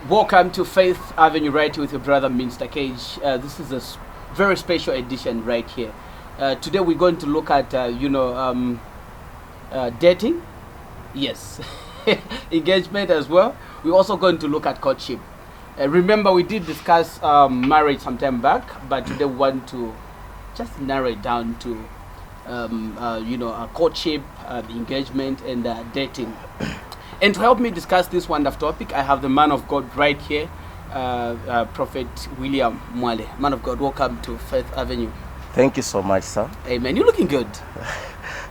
Welcome to Faith Avenue right here with your brother Mr. Cage. This is a very special edition right here. Today we're going to look at, dating. Yes. Engagement as well. We're also going to look at courtship. Remember, we did discuss marriage some time back, but today we want to just narrow it down to, courtship, the engagement, and dating. And to help me discuss this wonderful topic, I have the man of God right here, Prophet William Mwale. Man of God, welcome to Faith Avenue. Thank you so much, sir. Amen. You're looking good.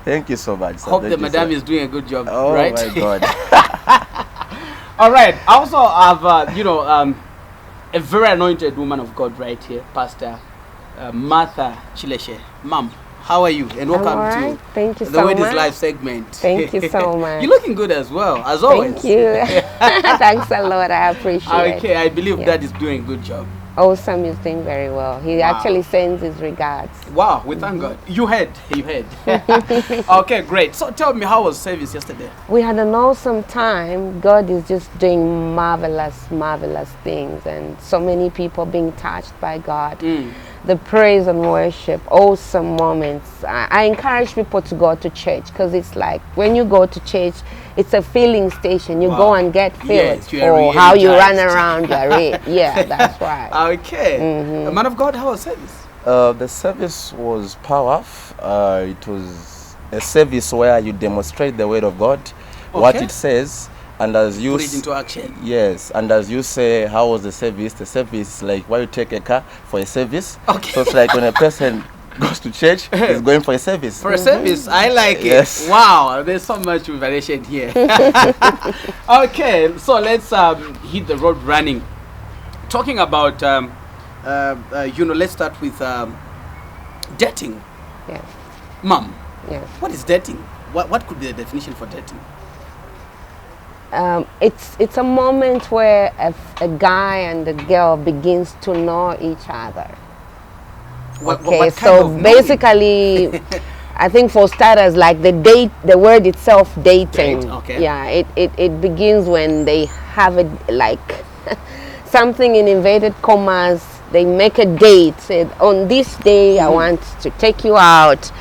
Thank you so much, sir. Hope Thank the you, madam sir. is doing a good job, Oh right? my God. All right. I also have, a very anointed woman of God right here, Pastor Martha Chileshe. Ma'am, how are you? And welcome to Thank you the so Weddings much. Live segment. Thank you so much. You're looking good as well, as always. Thank you. Thanks a lot. I appreciate it. Okay, I believe Dad is doing a good job. Awesome, is doing very well. He actually sends his regards. Wow, we thank God. You heard. Okay, great. So tell me, how was service yesterday? We had an awesome time. God is just doing marvelous things, and so many people being touched by God. The praise and worship, awesome moments. I encourage people to go to church, because it's like when you go to church, it's a filling station. You go and get filled. Yes, how you run around. Yeah, that's right. Okay. Man of God, how was service? The service was powerful. It was a service where you demonstrate the word of God, what it says, and as you put it into action. Yes, and as you say, how was the service? The service, like why you take a car for a service. Okay. So it's like when a person goes to church, he's going for a service. For a service, I like Yes. it. Wow, there's so much variation here. Okay, so let's hit the road running. Talking about, let's start with dating. Yes. Mom, Yes. what is dating? What could be the definition for dating? It's a moment where a guy and a girl begins to know each other. What So kind of basically, I think for starters, like the word itself, dating. Date, okay. Yeah, it begins when they have something in inverted commas. They make a date. Said, on this day, I want to take you out.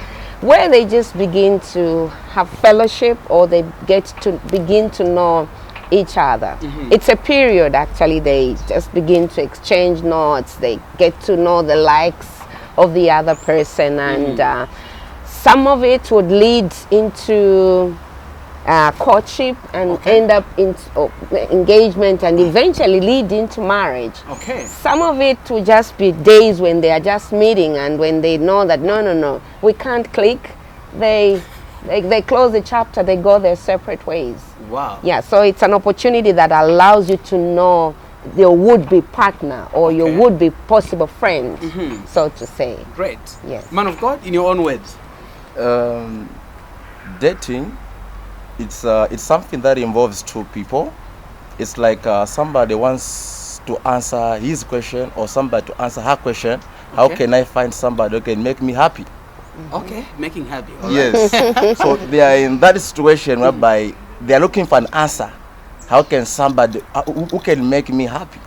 Where they just begin to have fellowship, or they get to begin to know each other. It's a period, actually. They just begin to exchange notes. They get to know the likes of the other person, and some of it would lead into courtship and end up in engagement, and eventually lead into marriage. Okay. Some of it will just be days when they are just meeting, and when they know that no, we can't click, they close the chapter, they go their separate ways. Wow. Yeah, so it's an opportunity that allows you to know your would-be partner, or your would-be possible friend, so to say. Great. Yes. Man of God, in your own words. Dating, it's something that involves two people. It's like somebody wants to answer his question, or somebody to answer her question. How can I find somebody who can make me happy? Okay, making happy. All right. Yes. So they are in that situation whereby they are looking for an answer. How can somebody who can make me happy?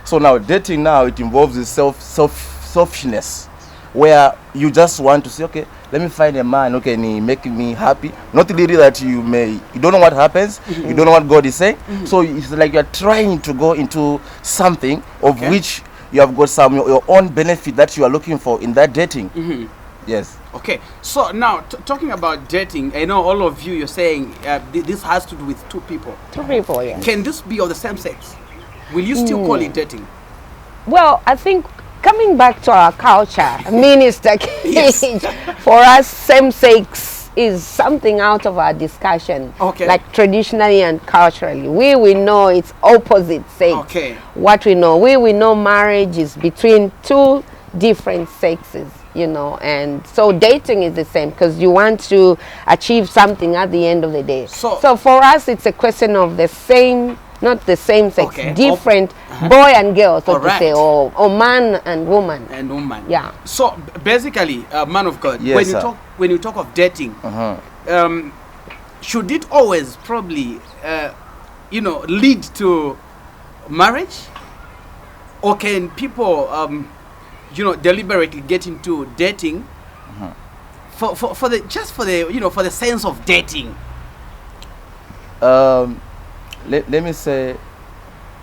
So now dating, now it involves the selfishness, where you just want to say, okay, let me find a man who can make me happy. Not really that you don't know what happens, you don't know what God is saying. So it's like you're trying to go into something of which you have got some your own benefit that you are looking for in that dating. Yes. Okay, so now talking about dating, I know all of you're saying this has to do with two people. Two people, yes. Can this be of the same sex? Will you still call it dating? Well, I think coming back to our culture, Minister Cage, for us, same sex is something out of our discussion. Okay. Like traditionally and culturally, we know it's opposite sex. Okay. What we know marriage is between two different sexes, and so dating is the same, because you want to achieve something at the end of the day. So for us, it's a question of the same, not the same sex, different boy and girl, so to say, or man and woman. Yeah. So basically, man of God, yes, when you talk of dating, should it always probably lead to marriage, or can people, deliberately get into dating for the sense of dating? Let me say,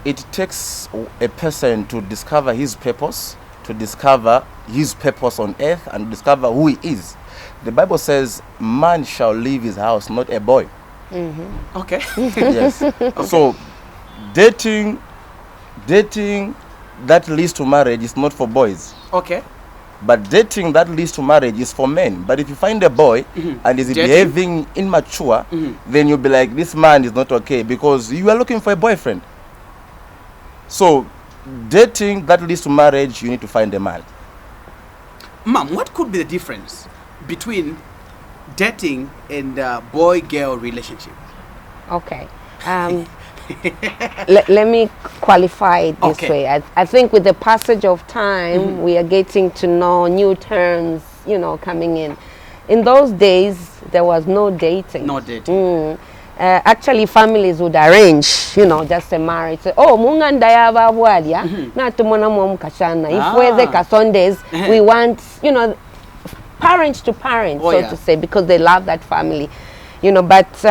it takes a person to discover his purpose, on earth, and discover who he is. The Bible says, man shall leave his house, not a boy. Okay. Yes. So, dating that leads to marriage is not for boys. Okay. But dating that leads to marriage is for men. But if you find a boy and is behaving immature, then you'll be like, this man is not okay, because you are looking for a boyfriend. So, dating that leads to marriage, you need to find a man. Ma'am, what could be the difference between dating and boy-girl relationship? Okay. Let me qualify it this way. I think with the passage of time, we are getting to know new terms, coming in. In those days, there was no dating. No dating. Actually, families would arrange, just a marriage. Say, oh, munganda ya babwalia, na tumona mkashana. If we're the Sundays, we want, parents to parents, to say, because they love that family, But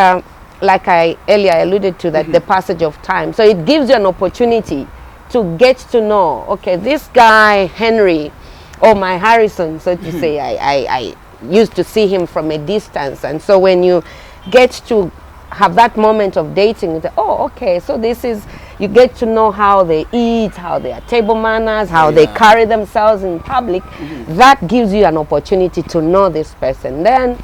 like I earlier alluded to, that the passage of time, so it gives you an opportunity to get to know. Okay, this guy Henry, or my Harrison, so to say, I used to see him from a distance, and so when you get to have that moment of dating, you say, oh, okay, so this is, you get to know how they eat, how their table manners, how they carry themselves in public. That gives you an opportunity to know this person. Then,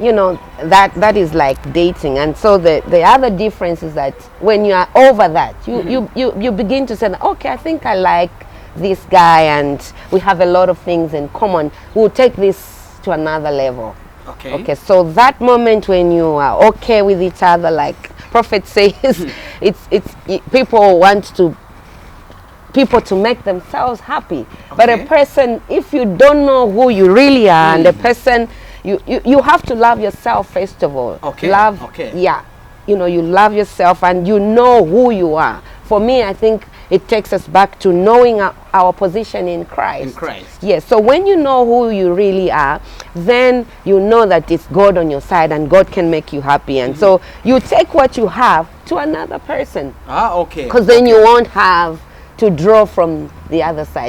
that is like dating. And so the other difference is that when you are over that, you begin to say, okay, I think I like this guy and we have a lot of things in common. We'll take this to another level. Okay, so that moment when you are okay with each other, like Prophet says, people want people to make themselves happy. But a person, if you don't know who you really are, and a person, you have to love yourself first of all. You love yourself and you know who you are. For me, I think it takes us back to knowing our position in Christ. Yes, so when you know who you really are, then you know that it's God on your side and God can make you happy. And so you take what you have to another person. Because then you won't have to draw from the other side.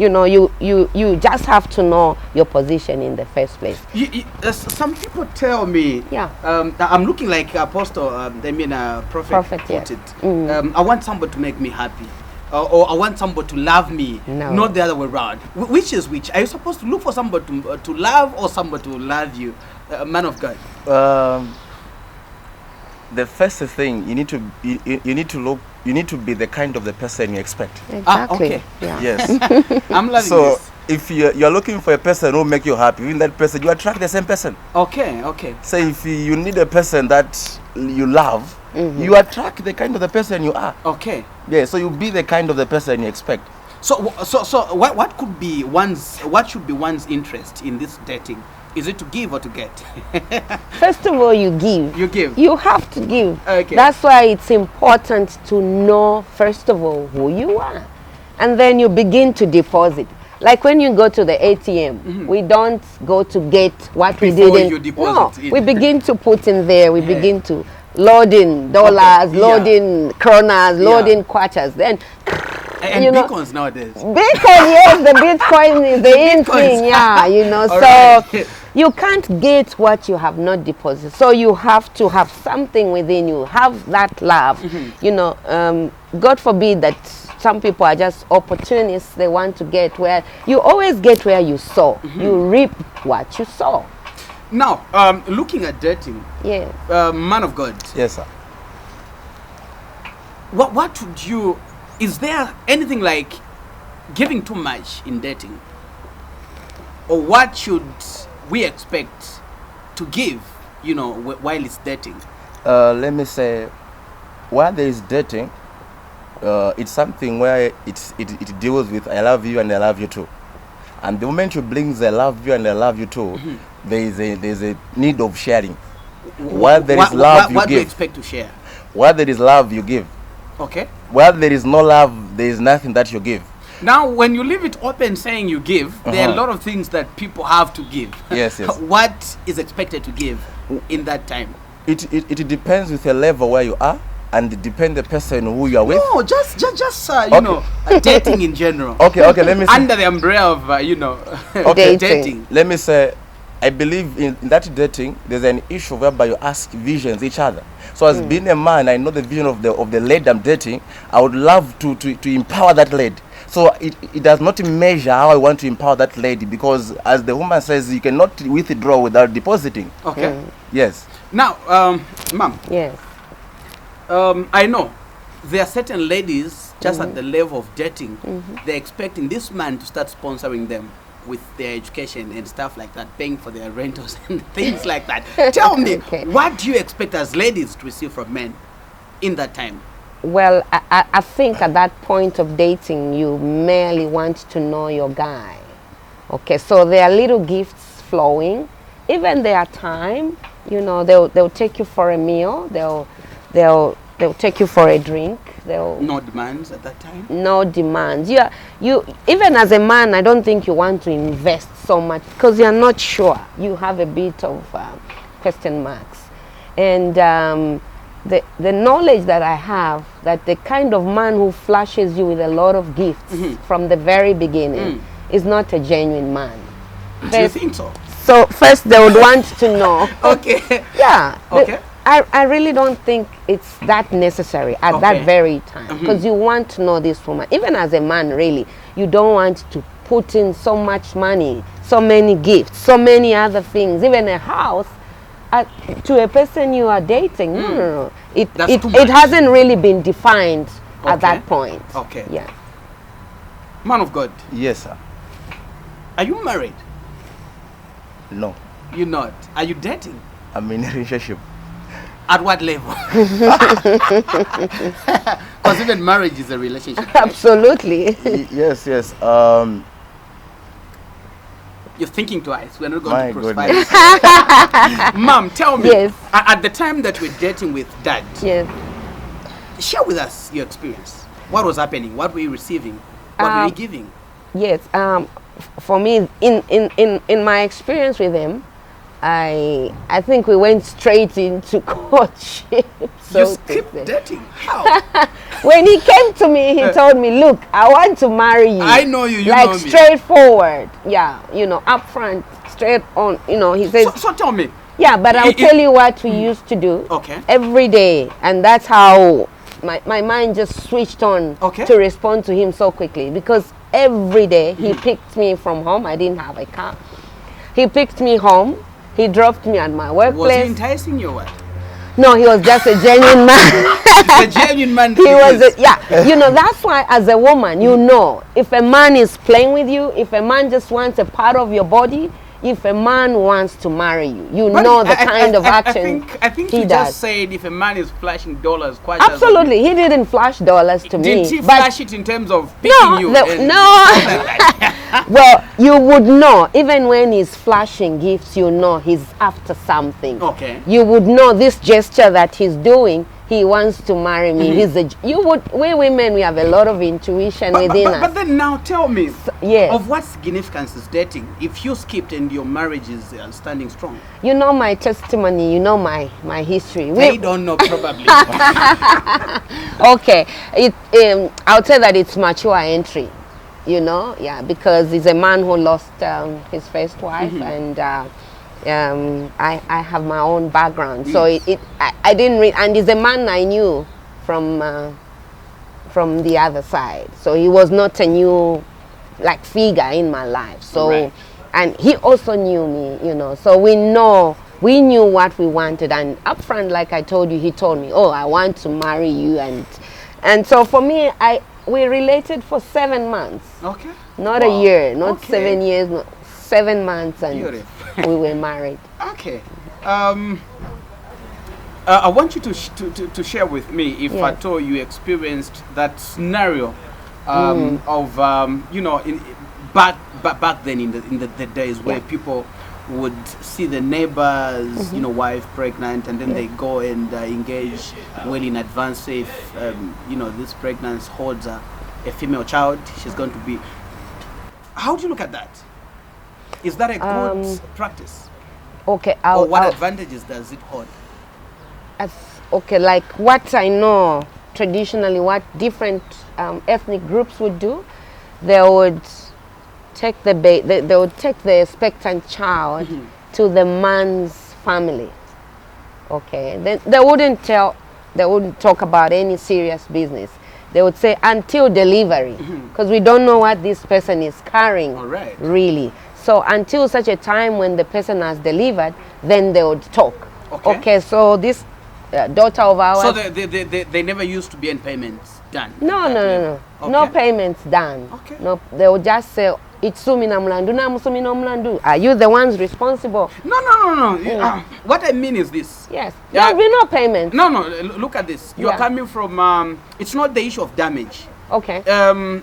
You just have to know your position in the first place. Some people tell me, I'm looking like Apostle, Prophet put it. I want somebody to make me happy, or I want somebody to love me, not the other way around. Which is which? Are you supposed to look for somebody to love, or somebody to love you, man of God? The first thing, you need to be the kind of the person you expect. Exactly. Yes. I'm loving so this. If you're looking for a person who will make you happy, in that person, you attract the same person. So if you need a person that you love, you attract the kind of the person you are. Yeah, so you be the kind of the person you expect. So what should be one's interest in this dating? Is it to give or to get? First of all, you give. You give. You have to give. That's why it's important to know, first of all, who you are. And then you begin to deposit. Like when you go to the ATM, we don't go to get what we didn't. No, we begin to put in there. We begin to load in dollars, load in kronas, load in quarters. Then and bitcoins nowadays. Bitcoin, yes, the Bitcoin is the in thing, so you can't get what you have not deposited. So you have to have something within you, have that love. God forbid that some people are just opportunists. They want to get where you always get where you sow. You reap what you sow. Now, looking at dating, man of God. Yes, sir. What would you? Is there anything like giving too much in dating, or what should we expect to give? While it's dating. Let me say, while there is dating, it's something where it deals with I love you and I love you too. And the moment you bring the love you and I love you too, there's a need of sharing. While there is love, you give. What do you expect to share? While there is love, you give. Okay. Where there is no love, there is nothing that you give. Now, when you leave it open saying you give, there are a lot of things that people have to give. Yes, yes. What is expected to give in that time? It depends with the level where you are, and it depends the person who you are with. No, just you know, dating in general. Okay, let me say. Under the umbrella of, you know, Okay. dating. Let me say, I believe in that dating, there's an issue whereby you ask visions each other. So as being a man, I know the vision of the lady I'm dating. I would love to empower that lady. So it does not measure how I want to empower that lady, because as the woman says, you cannot withdraw without depositing. Okay. Yes. Now, ma'am. Yes. I know there are certain ladies just at the level of dating, they're expecting this man to start sponsoring them with their education and stuff like that, paying for their rentals and things like that. Tell me, what do you expect as ladies to receive from men in that time? Well, I think at that point of dating, you merely want to know your guy. Okay, so there are little gifts flowing. Even their time, you know, they'll take you for a meal. They'll take you for a drink. No demands at that time. No demands. You even as a man, I don't think you want to invest so much because you're not sure. You have a bit of question marks, and the knowledge that I have, that the kind of man who flashes you with a lot of gifts from the very beginning is not a genuine man. Do you think so? So first they would want to know. Okay. Yeah. Okay. I really don't think it's that necessary at that very time, because you want to know this woman. Even as a man, really, you don't want to put in so much money, so many gifts, so many other things, even a house to a person you are dating. No. It hasn't really been defined at that point. Okay. Yeah. Man of God. Yes, sir. Are you married? No. You're not. Are you dating? I'm in a relationship. At what level? Because even marriage is a relationship. Right? Absolutely. Yes. You're thinking twice. We're not going My to crucify goodness. you. Mom, tell me. Yes. At the time that we're dating with Dad, Yes. share with us your experience. What was happening? What were you receiving? What were you giving? Yes. For me, in my experience with him, I think we went straight into courtship. You skipped dating. How? When he came to me, he told me, "Look, I want to marry you." I know you. You like know me. straightforward. Yeah, you know, upfront, straight on. You know, he says. So tell me. Yeah, but I'll tell you what we used to do. Okay. Every day, and that's how my mind just switched on to respond to him so quickly, because every day he picked me from home. I didn't have a car. He picked me home. He dropped me at my workplace. Was he enticing you or what? No, he was just a genuine man. A genuine man. He was, yeah. You know, that's why as a woman, you know, if a man is playing with you, if a man just wants a part of your body, if a man wants to marry you, you know the kind of action I think he you does. just said if a man is flashing dollars, quite Absolutely, he didn't flash dollars to me. Did he flash it in terms of picking no, you? No. Well, you would know, even when he's flashing gifts, you know he's after something. Okay. You would know this gesture that he's doing, he wants to marry me. We women, we have a lot of intuition within us. But then now tell me, yes, of what significance is dating if you skipped and your marriage is standing strong? You know my testimony, you know my history. They don't know probably. Okay, I'll say that it's mature entry. You know, yeah, because he's a man who lost his first wife, and I have my own background, so I didn't read, and he's a man I knew from the other side, so he was not a new figure in my life. So, and he also knew me, you know, so we knew what we wanted, and upfront, like I told you, he told me, "Oh, I want to marry you," and so for me, we related for 7 months. Okay. Not a year, not 7 years, not 7 months, and we were married. Okay. I want you to share with me if at all you experienced that scenario of you know, back then in the days where people would see the neighbor's wife pregnant, and then they go and engage well in advance. If this pregnancy holds a female child, she's going to be. How do you look at that? Is that a good practice? Okay. Or what advantages does it hold? Okay, like what I know traditionally, what different ethnic groups would do, they would take the they would take the expectant child to the man's family. Okay, then they wouldn't talk about any serious business. They would say until delivery, because we don't know what this person is carrying. All right. Really. So until such a time when the person has delivered, then they would talk. Okay, so this daughter of ours. So they never used to be in payments done? No. Okay. No payments done. Okay. No, they would just say, Itsumi na mlandu na musumi na mlandu. Are you the ones responsible? No. What I mean is this. Yes. There will be no payments. No. Look at this. You are coming from. It's not the issue of damage. Okay.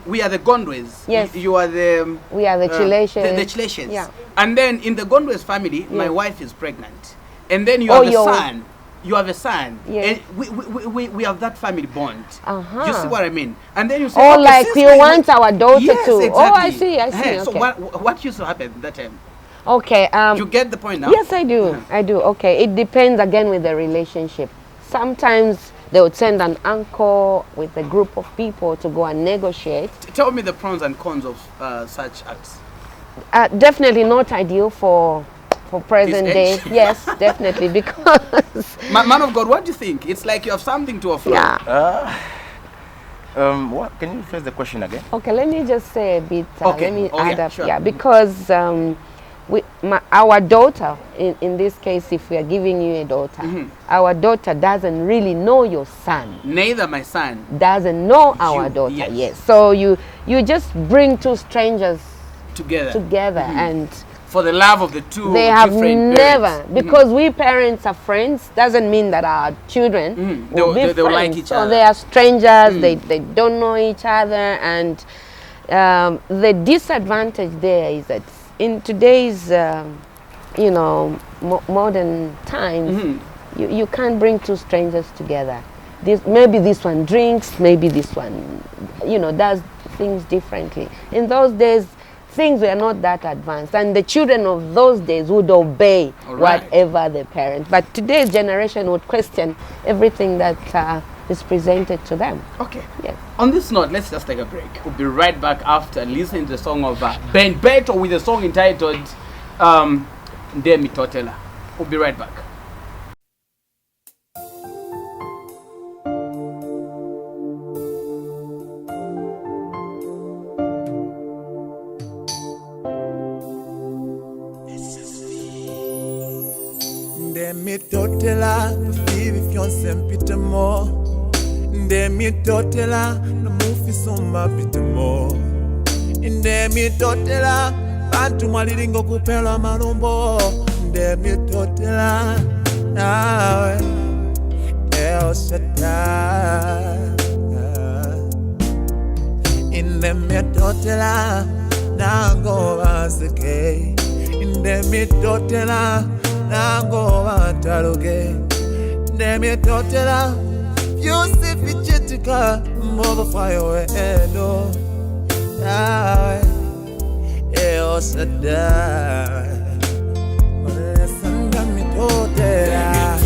We are the Gondwes. Yes. You are the. We are the Chileshe. The Chileshes. Yeah. And then in the Gondwes family, my wife is pregnant, and then you have a son. You have a son. Yes. And we have that family bond. Uh-huh. You see what I mean? And then you say, oh, like we want our daughter yes, to. Exactly. Oh, I see. Okay. So Okay. what used to happen that time? Okay. You get the point now? Yes, I do. I do. Okay. It depends again with the relationship. Sometimes they would send an uncle with a group of people to go and negotiate. Tell me the pros and cons of such acts. Definitely not ideal for present day. Yes, definitely, because man of God, what do you think? It's like you have something to offer. Yeah. What can you phrase the question again? Okay, let me just say a bit. Okay. Let me add up. Sure. Yeah, because our daughter, in this case, if we are giving you a daughter, our daughter doesn't really know your son. Neither my son Doesn't know our daughter. Yes. So you just bring two strangers together and. For the love of the two they have different never parents. Because we parents are friends doesn't mean that our children will be they will like friends. each so other. They are strangers. They don't know each other, and the disadvantage there is that in today's modern times you can't bring two strangers together. Maybe this one drinks, maybe this one does things differently. In those days things were not that advanced, and the children of those days would obey whatever the parents. But today's generation would question everything that is presented to them. Okay. Yes. On this note, let's just take a break. We'll be right back after listening to the song of Ben Beto with a song entitled Ndemi Totela. We'll be right back. Ndemi totela vivi fyonse mpitemo Ndemi totela no mufi soma pitemo Ndemi totela bantu mwalilingo kupela malumbo Ndemi totela nawe El Shaddai Ndemi totela nango basike Ndemi totela nango bataluge Ndemi totela Yusi fichitika Mbogo fayo eno Nawe El Shaddai Sanga mi totela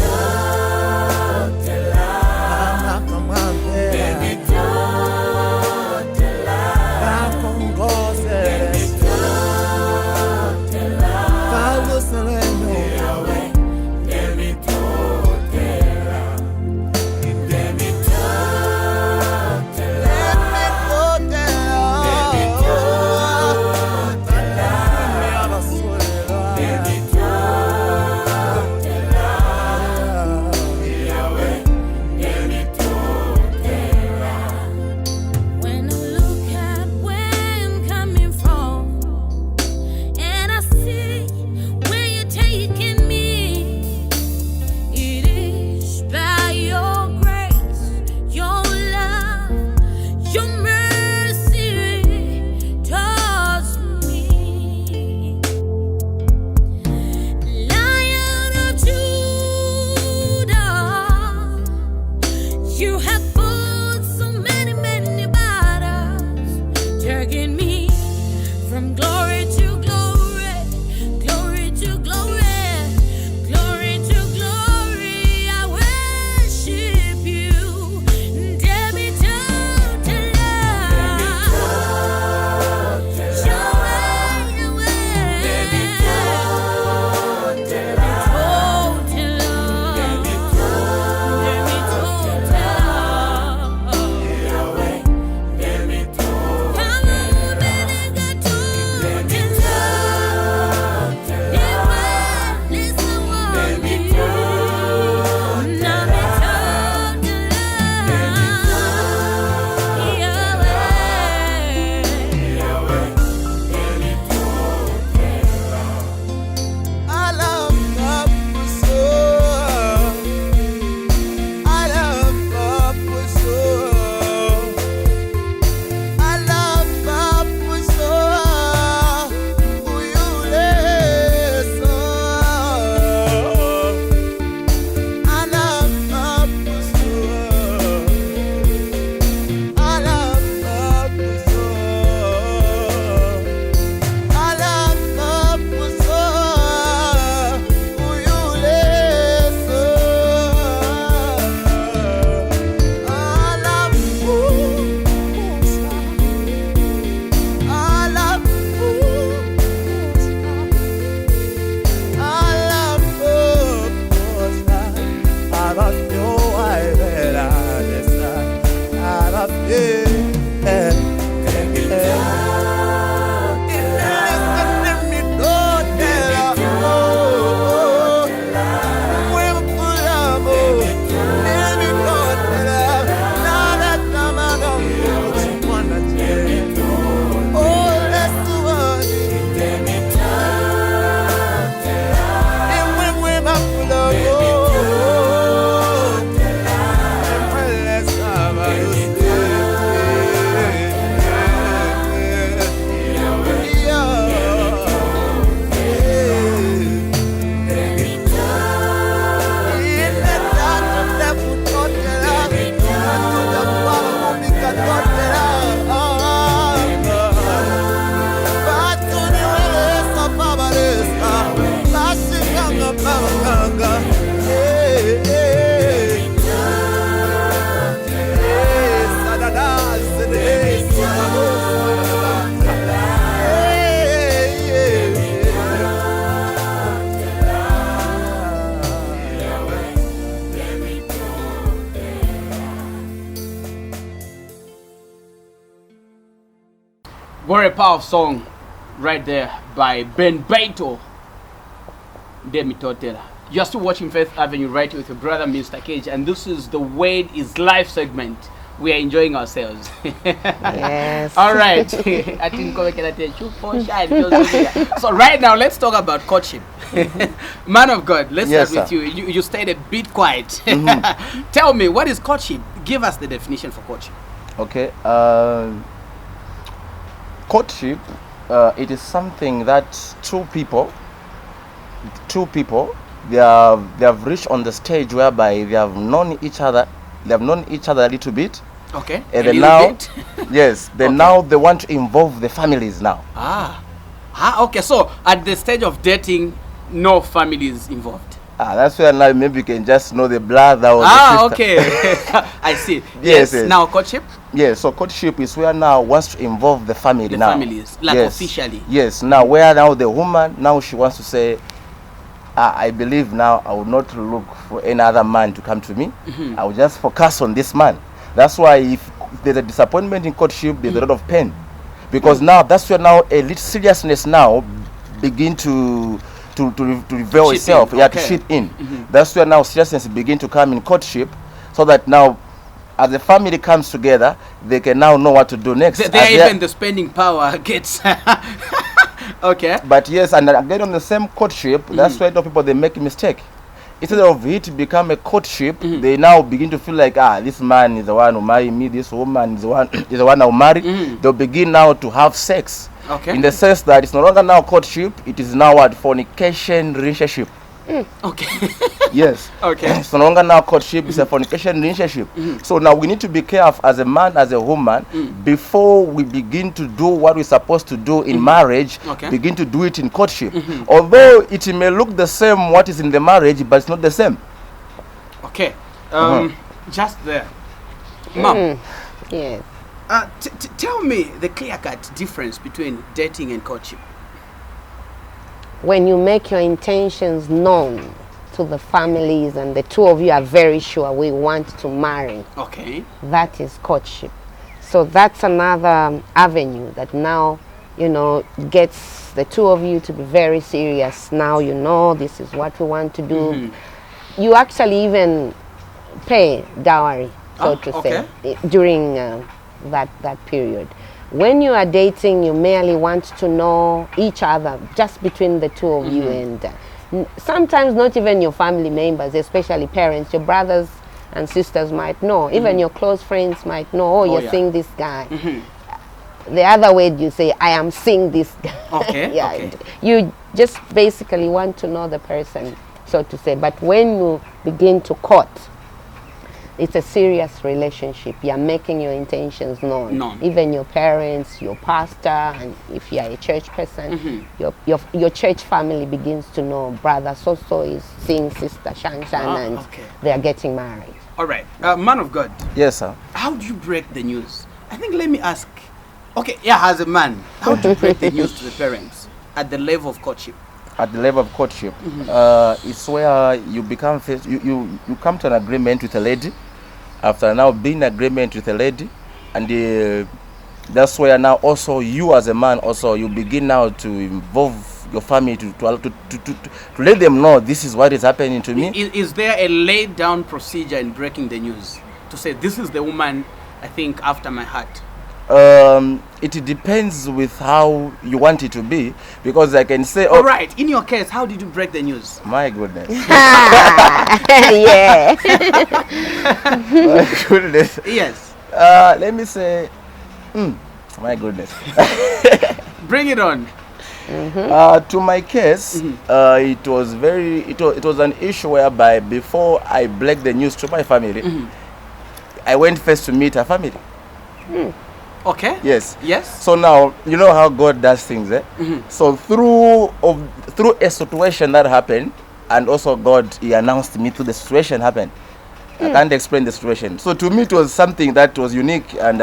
What a powerful song right there by Ben Beito. Demitotela. You're still watching Faith Avenue right here with your brother Mr. Cage, and this is the Word is Life segment. We are enjoying ourselves. Yes. All right. So right now, let's talk about courtship. Man of God, let's Yes, start with sir. you stayed a bit quiet. Tell me, what is courtship? Give us the definition for courtship. Okay. Courtship, it is something that two people, they have reached on the stage whereby they have known each other. They have known each other a little bit. Okay. And A then little now, bit? yes, then Okay. now they want to involve the families now. Okay. So at the stage of dating, no family is involved. That's where now maybe you can just know the brother or the sister. Okay. I see. Yes, yes. Now courtship, Yes, so courtship is where now wants to involve the family the now. families, like Yes. officially. Yes, now where now the woman, now she wants to say, I believe now I will not look for any other man to come to me. I will just focus on this man. That's why if there's a disappointment in courtship, there's a lot of pain. Because now that's where now a little seriousness now begin to reveal Chip itself. in, Yeah, okay. to shit in. That's where now seriousness begin to come in courtship, so that now as the family comes together, they can now know what to do next. There even the spending power gets. Okay. But yes, and again on the same courtship, that's why the people they make a mistake. Instead of it become a courtship, they now begin to feel like this man is the one who marry me, this woman is the one I'll marry. They'll begin now to have sex. Okay. In the sense that it's no longer now courtship, it is now a fornication relationship. Okay. Yes. Okay. It's no longer now courtship, it's a fornication relationship. So now we need to be careful as a man, as a woman, before we begin to do what we're supposed to do in marriage, Okay. begin to do it in courtship. Although it may look the same what is in the marriage, but it's not the same. Okay. Just there. Mom, Yes. tell me the clear-cut difference between dating and courtship. When you make your intentions known to the families and the two of you are very sure we want to marry, Okay. that is courtship. So that's another avenue that now, gets the two of you to be very serious. Now you know this is what we want to do. You actually even pay dowry, so to say, during that period. When you are dating, you merely want to know each other, just between the two of you, and sometimes not even your family members, especially parents, your brothers and sisters might know, even your close friends might know, you're seeing this guy. The other way you say, I am seeing this guy. Okay. Yeah, Okay. you just basically want to know the person, so to say. But when you begin to court, it's a serious relationship. You're making your intentions known. Even your parents, your pastor, and if you're a church person, your church family begins to know brother so is seeing sister Shan and they are getting married. All right. Man of God, Yes, sir. how do you break the news? I think let me ask. Okay, as a man, how do you break the news to the parents at the level of courtship? At the level of courtship, it's where you become you come to an agreement with a lady. After now being in agreement with a lady, And that's where now also you as a man also you begin now to involve your family to let them know this is what is happening to me. Is there a laid down procedure in breaking the news to say this is the woman I think after my heart? It depends with how you want it to be, because I can say, all right, in your case, how did you break the news? My goodness. Yeah. My goodness. Yes. Let me say, my goodness. Bring it on. To my case, it was an issue whereby before I break the news to my family, I went first to meet her family. Okay. Yes. Yes. So now you know how God does things, eh? So through a situation that happened, and also God, He announced me to the situation happened. I can't explain the situation. So to me, it was something that was unique and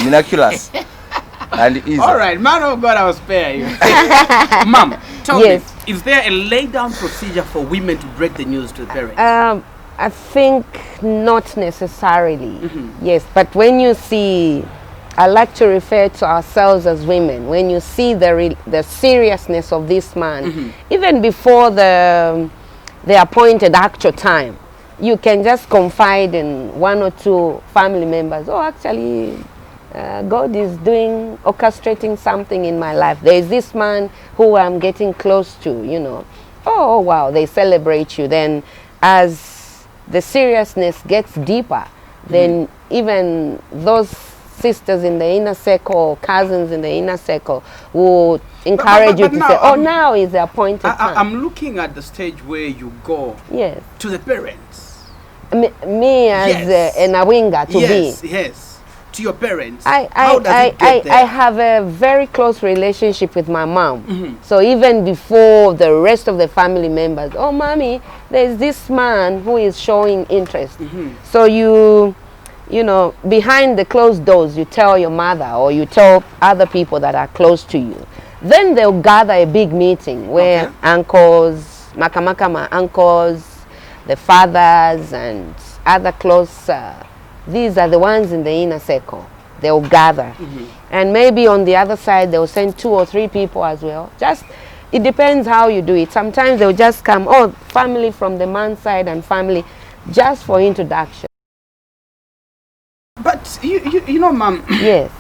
miraculous. And easy. All right, man of God, I will spare you. Mom, tell me, is there a laid down procedure for women to break the news to the parents? I think not necessarily. Yes, but when you see, I like to refer to ourselves as women, when you see the seriousness of this man, even before the appointed actual time, you can just confide in one or two family members. Oh, actually, God is orchestrating something in my life. There is this man who I'm getting close to, you know. Oh, wow, they celebrate you. Then as the seriousness gets deeper, then even those sisters in the inner circle, cousins in the inner circle, will encourage you to say, oh, now is the appointed time. I'm looking at the stage where you go to the parents. Me as an awinga to be. Yes. To your parents. How does it get there? I have a very close relationship with my mom. So even before the rest of the family members, oh, mommy, there's this man who is showing interest. So you know, behind the closed doors, you tell your mother or you tell other people that are close to you. Then they'll gather a big meeting where uncles, my uncles, the fathers and other close, these are the ones in the inner circle. They'll gather. And maybe on the other side, they'll send 2 or 3 people as well. Just, it depends how you do it. Sometimes they'll just come, oh, family from the man's side and family, just for introduction. But you know, Mom. Yes.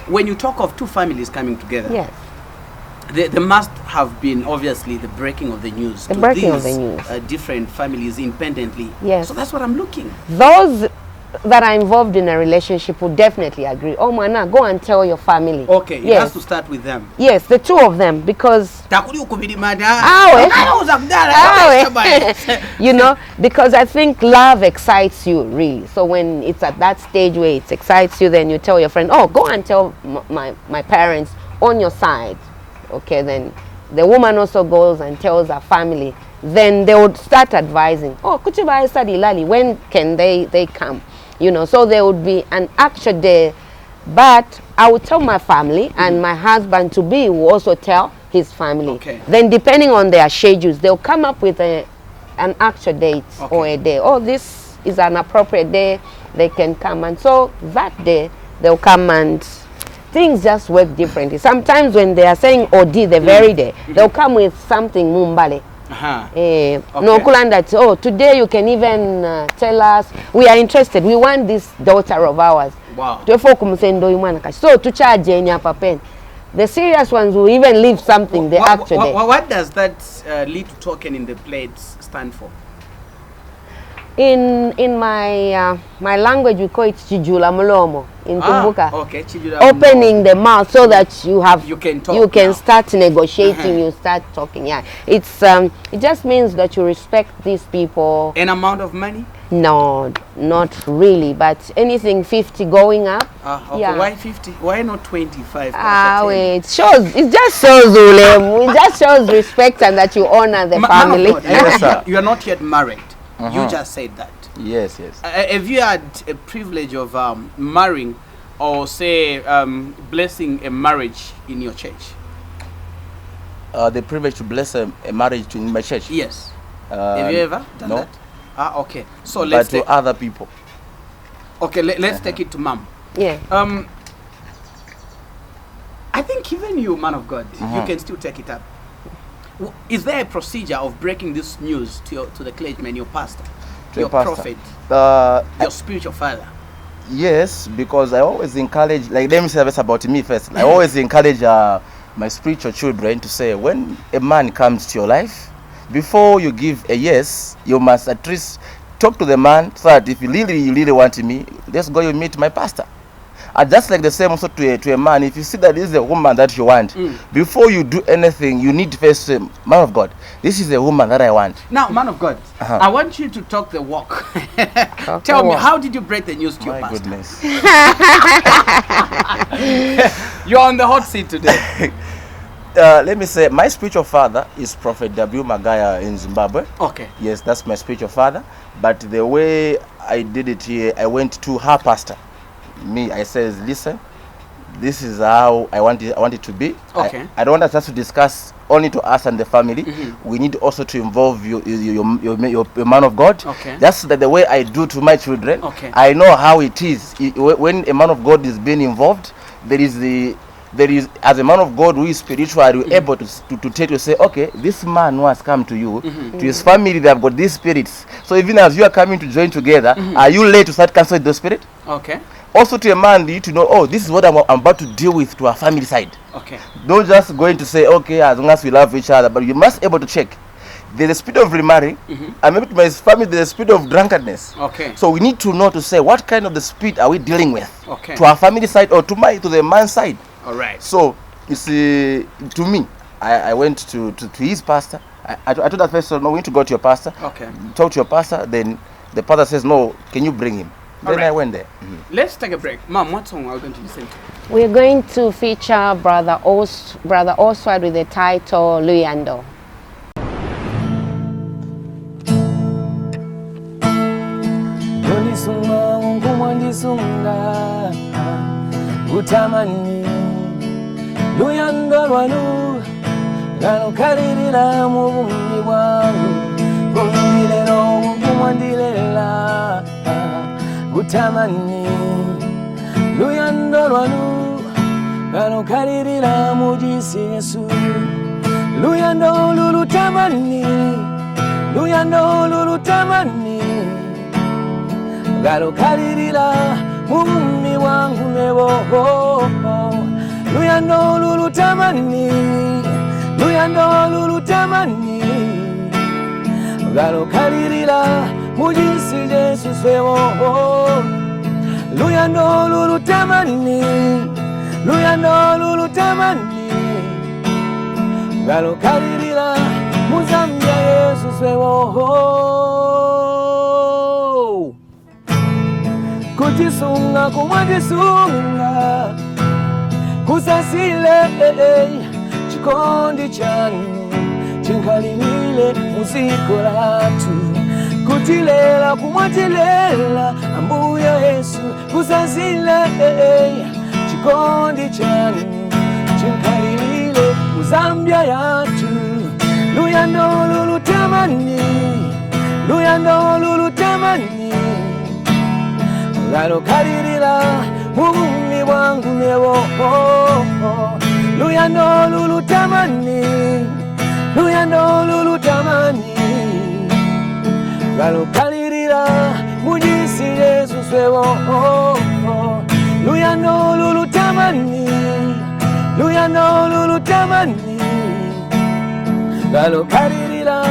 When you talk of 2 families coming together. Yes. There must have been obviously the breaking of the news. The breaking of the news. Different families independently. Yes. So that's what I'm looking. Those that are involved in a relationship would definitely agree. Oh, Mana, go and tell your family. Okay, it has to start with them. Yes, the 2 of them, because you know, because I think love excites you really. So when it's at that stage where it excites you, then you tell your friend, oh, go and tell my parents on your side. Okay, then the woman also goes and tells her family. Then they would start advising, oh, kuchiba study lali, when can they come? You know, so there would be an actual day. But I would tell my family, and my husband to be will also tell his family. Okay. Then depending on their schedules, they'll come up with an actual date or a day. Oh, this is an appropriate day, they can come. And so that day, they'll come and things just work differently. Sometimes when they are saying OD the very day, they'll come with something mumbale. No that, oh, today you can even tell us, we are interested, we want this daughter of ours. Wow. So to charge the serious ones will even leave something the actual day. What does that little token in the plates stand for? In my my language we call it chijula mlomo in Tumbuka. Okay, chijula opening the mouth so that you can talk, you can start negotiating, you start talking. Yeah, it's it just means that you respect these people. An amount of money? No, not really, but anything 50 going up. Okay. Yeah. Why 50? Why not 25? It just shows respect and that you honor the family. Yes, you are not yet married. You just said that. Yes. Have you had a privilege of marrying or say blessing a marriage in your church? The privilege to bless a marriage in my church? Yes. Have you ever done that? Okay. So let's take to other people. Okay, let's take it to Mom. Yeah. I think even you, man of God, you can still take it up. Is there a procedure of breaking this news to the clergyman, your pastor, your prophet, your spiritual father? Yes, because I always encourage, like, let me say this about me first. I always encourage my spiritual children to say, when a man comes to your life, before you give a yes, you must at least talk to the man, so that if you really want me, let's go, you meet my pastor. And just like the same also to a man, if you see that this is a woman that you want, before you do anything, you need to first say, man of God, this is a woman that I want. Now, man of God, I want you to talk the walk. Tell me, how did you break the news to your pastor? My goodness. You're on the hot seat today. Let me say, my spiritual father is Prophet W. Magaya in Zimbabwe. Okay. Yes, that's my spiritual father. But the way I did it here, I went to her pastor. I says, listen, this is how I want it to be. Okay. I don't want us just to discuss only to us and the family. We need also to involve your man of God. Okay. That's the way I do to my children. Okay. I know how it is. When a man of God is being involved, there is, as a man of God who is spiritual, you're able to take to say, okay, this man who has come to you, to his family, they have got these spirits. So even as you are coming to join together, are you late to start canceling those spirits? Okay. Also to a man, you need to know, oh, this is what I'm about to deal with to our family side. Okay. Don't just going to say, okay, as long as we love each other, but you must be able to check. There's a spirit of remarrying, and maybe to my family there's a spirit of drunkenness. Okay. So we need to know to say, what kind of the spirit are we dealing with? Okay. To our family side or to the man's side. All right. So, you see, to me, I went to his pastor. I told that person, no, we need to go to your pastor. Okay. Talk to your pastor. Then the pastor says, no, can you bring him? Then I went there. Let's take a break. Mom, what song are we going to listen to? We're going to feature Brother Oswald with the title Luyando. Utamani Luyando lwanu galukalirira mu bummi bwangu gumilero gumwandilela utamani Luyando lwanu galukalirira mu jisi Yesu Luyando lulutamani Luyando lulutamani galukalirira Mumi wangu nebo Luyando lulutamani Luyando lulutamani Galukalirira mujisi Yesu sebo Luyando lulutamani Luyando lulutamani Galukalirira muzambia Yesu sebo Kutisunga kumwandisunga kusasile chikondi chanu chinkalilile muziko latu kutilela kumwatilela ambuya Yesu kusasile chikondi chanu chinkalilile muzambia yatu Luyando lulutamani Luyando lulutamani galukalirira mubummi bwangu nebo Luyando lulutamani Luyando lulutamani galukalirira mujisi Yesu sebo Luyando lulutamani Luyando lulutamani galukalirira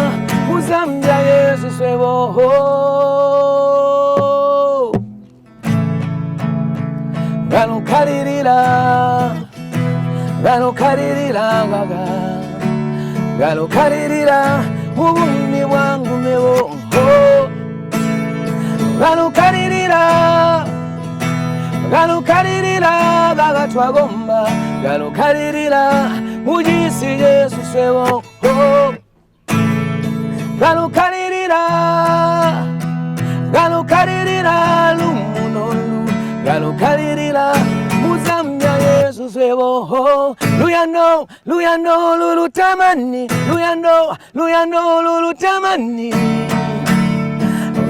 muzambia Yesu sebo Galukalirira gaga Galukalirira mubummi bwangu nebo Galukalirira gaga twagomba Galukalirira mujisi Yesu sebo Galukalirira lumunolu Galukalirira muzambia Yesu sebo Luyando Luyando lulutamani Luyando Luyando lulutamani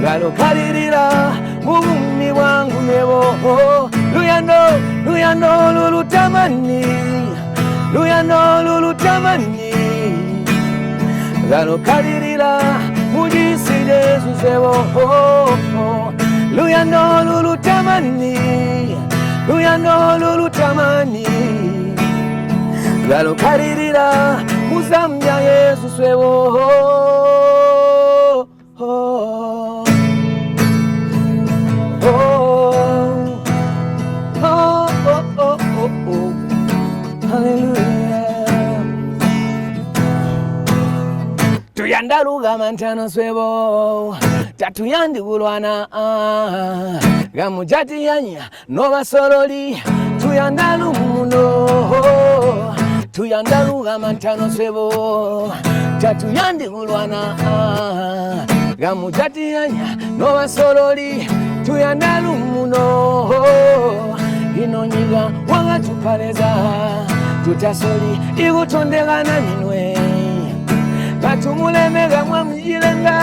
Galukalirira mubummi bwangu nebo luyano luyano lulutamani luyano lulutamani galukalirira mujisi Yesu sebo luyano lulutamani luyano lulutamani galukalirira muzamya Yesu sebo tuyandaluga mantano swebo tatuyandi kulwana gamujatiyanya nobasololi tuyandalu muno tuyandaluga mantano swebo tatuyandi kulwana gamujatiyanya nobasololi tuyandalu muno inonyiga wangatupaleza tutasoli igutondegana minwe katumulemega mwamujilenga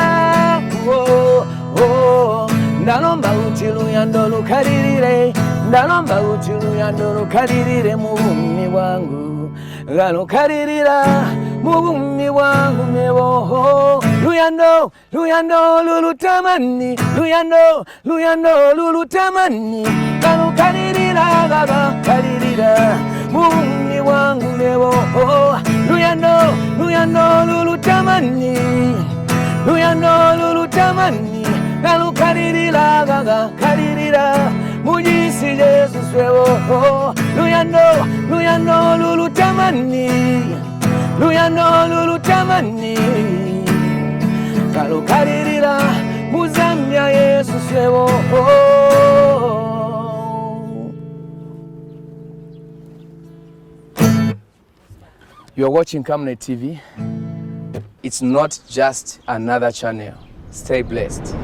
ndalomba uti luyando lukalirire ndalomba uti luyando lukalirire mu bumi bwangu galukalirira mu bumi bwangu mebo luyando luyando lulutamani luyando luyando lulutamani galukalirira galukalirira mu bumi bwangu mebo luyando luyando lulutamani luyando lulutamani galukalirira galukalirira mujisi Yesu swebo luyando luyando lulutamani luyando lulutamani galukalirira muzamya Yesu swebo. You're watching Kamne TV. It's not just another channel. Stay blessed.